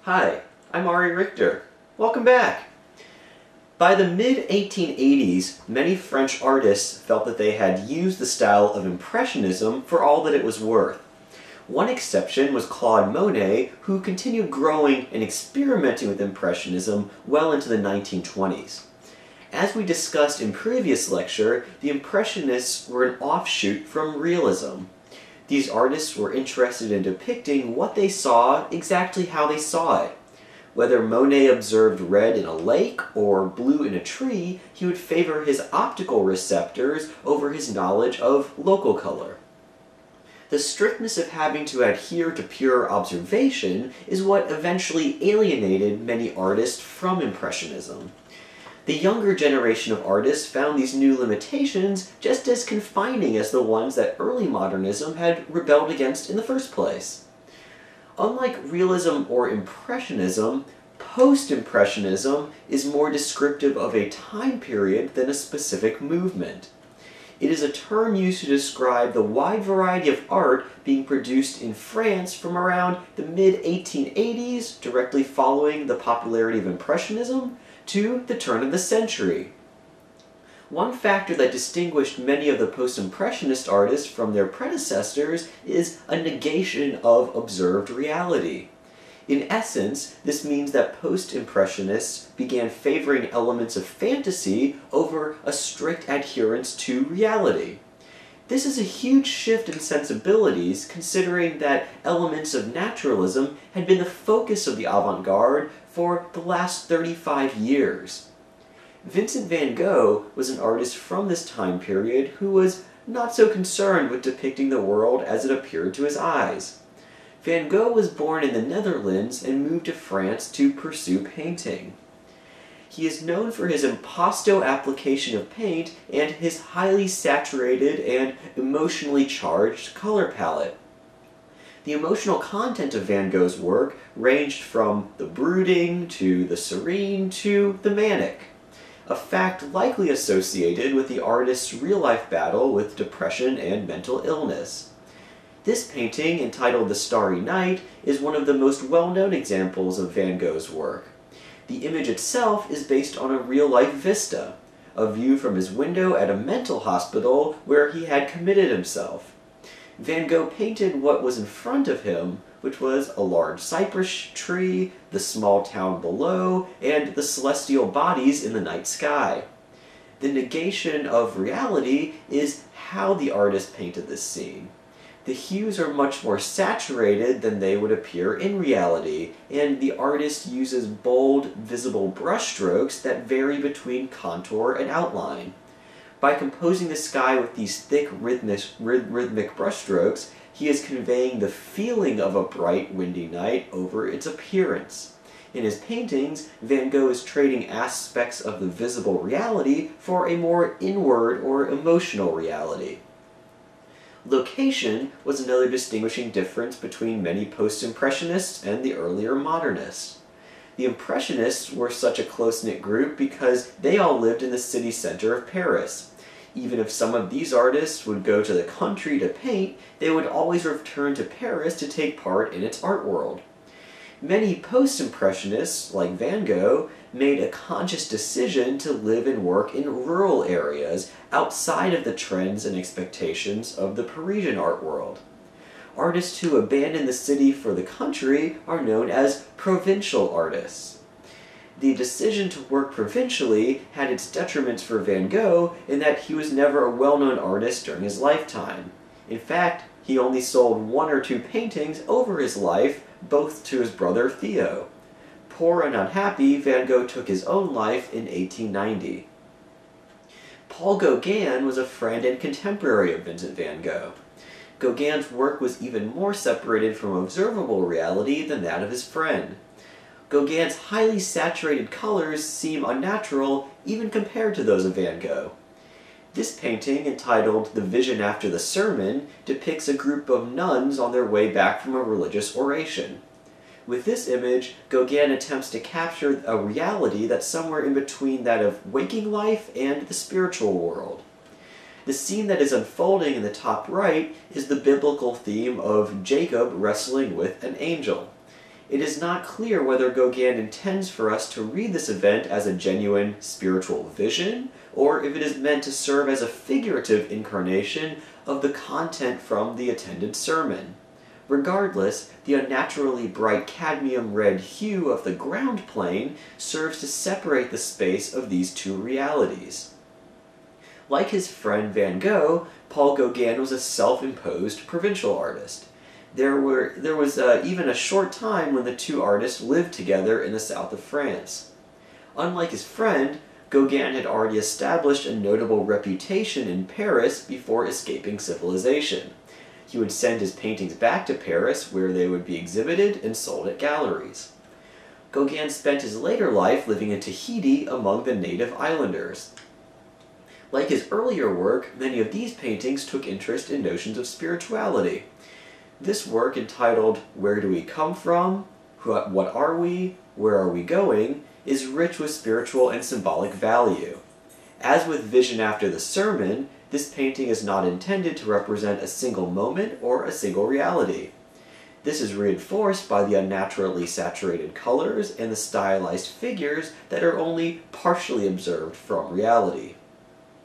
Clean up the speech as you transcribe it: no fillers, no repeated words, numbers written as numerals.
Hi, I'm Ari Richter. Welcome back! By the mid-1880s, many French artists felt that they had used the style of Impressionism for all that it was worth. One exception was Claude Monet, who continued growing and experimenting with Impressionism well into the 1920s. As we discussed in previous lecture, the Impressionists were an offshoot from realism. These artists were interested in depicting what they saw exactly how they saw it. Whether Monet observed red in a lake or blue in a tree, he would favor his optical receptors over his knowledge of local color. The strictness of having to adhere to pure observation is what eventually alienated many artists from Impressionism. The younger generation of artists found these new limitations just as confining as the ones that early modernism had rebelled against in the first place. Unlike realism or Impressionism, post-impressionism is more descriptive of a time period than a specific movement. It is a term used to describe the wide variety of art being produced in France from around the mid-1880s, directly following the popularity of Impressionism, to the turn of the century. One factor that distinguished many of the post-impressionist artists from their predecessors is a negation of observed reality. In essence, this means that post-impressionists began favoring elements of fantasy over a strict adherence to reality. This is a huge shift in sensibilities, considering that elements of naturalism had been the focus of the avant-garde for the last 35 years. Vincent Van Gogh was an artist from this time period who was not so concerned with depicting the world as it appeared to his eyes. Van Gogh was born in the Netherlands and moved to France to pursue painting. He is known for his impasto application of paint and his highly saturated and emotionally charged color palette. The emotional content of Van Gogh's work ranged from the brooding to the serene to the manic, a fact likely associated with the artist's real-life battle with depression and mental illness. This painting, entitled The Starry Night, is one of the most well-known examples of Van Gogh's work. The image itself is based on a real-life vista, a view from his window at a mental hospital where he had committed himself. Van Gogh painted what was in front of him, which was a large cypress tree, the small town below, and the celestial bodies in the night sky. The negation of reality is how the artist painted this scene. The hues are much more saturated than they would appear in reality, and the artist uses bold, visible brushstrokes that vary between contour and outline. By composing the sky with these thick, rhythmic brushstrokes, he is conveying the feeling of a bright, windy night over its appearance. In his paintings, Van Gogh is trading aspects of the visible reality for a more inward or emotional reality. Location was another distinguishing difference between many post-impressionists and the earlier modernists. The Impressionists were such a close-knit group because they all lived in the city center of Paris. Even if some of these artists would go to the country to paint, they would always return to Paris to take part in its art world. Many post-impressionists, like Van Gogh, made a conscious decision to live and work in rural areas outside of the trends and expectations of the Parisian art world. Artists who abandon the city for the country are known as provincial artists. The decision to work provincially had its detriments for Van Gogh in that he was never a well-known artist during his lifetime. In fact, he only sold 1 or 2 paintings over his life, both to his brother Theo. Poor and unhappy, Van Gogh took his own life in 1890. Paul Gauguin was a friend and contemporary of Vincent van Gogh. Gauguin's work was even more separated from observable reality than that of his friend. Gauguin's highly saturated colors seem unnatural even compared to those of Van Gogh. This painting, entitled The Vision After the Sermon, depicts a group of nuns on their way back from a religious oration. With this image, Gauguin attempts to capture a reality that's somewhere in between that of waking life and the spiritual world. The scene that is unfolding in the top right is the biblical theme of Jacob wrestling with an angel. It is not clear whether Gauguin intends for us to read this event as a genuine spiritual vision, or if it is meant to serve as a figurative incarnation of the content from the attended sermon. Regardless, the unnaturally bright cadmium red hue of the ground plane serves to separate the space of these two realities. Like his friend Van Gogh, Paul Gauguin was a self-imposed provincial artist. There was even a short time when the two artists lived together in the south of France. Unlike his friend, Gauguin had already established a notable reputation in Paris before escaping civilization. He would send his paintings back to Paris, where they would be exhibited and sold at galleries. Gauguin spent his later life living in Tahiti among the native islanders. Like his earlier work, many of these paintings took interest in notions of spirituality. This work, entitled "Where Do We Come From? What Are We? Where Are We Going?" is rich with spiritual and symbolic value. As with Vision After the Sermon, this painting is not intended to represent a single moment or a single reality. This is reinforced by the unnaturally saturated colors and the stylized figures that are only partially observed from reality.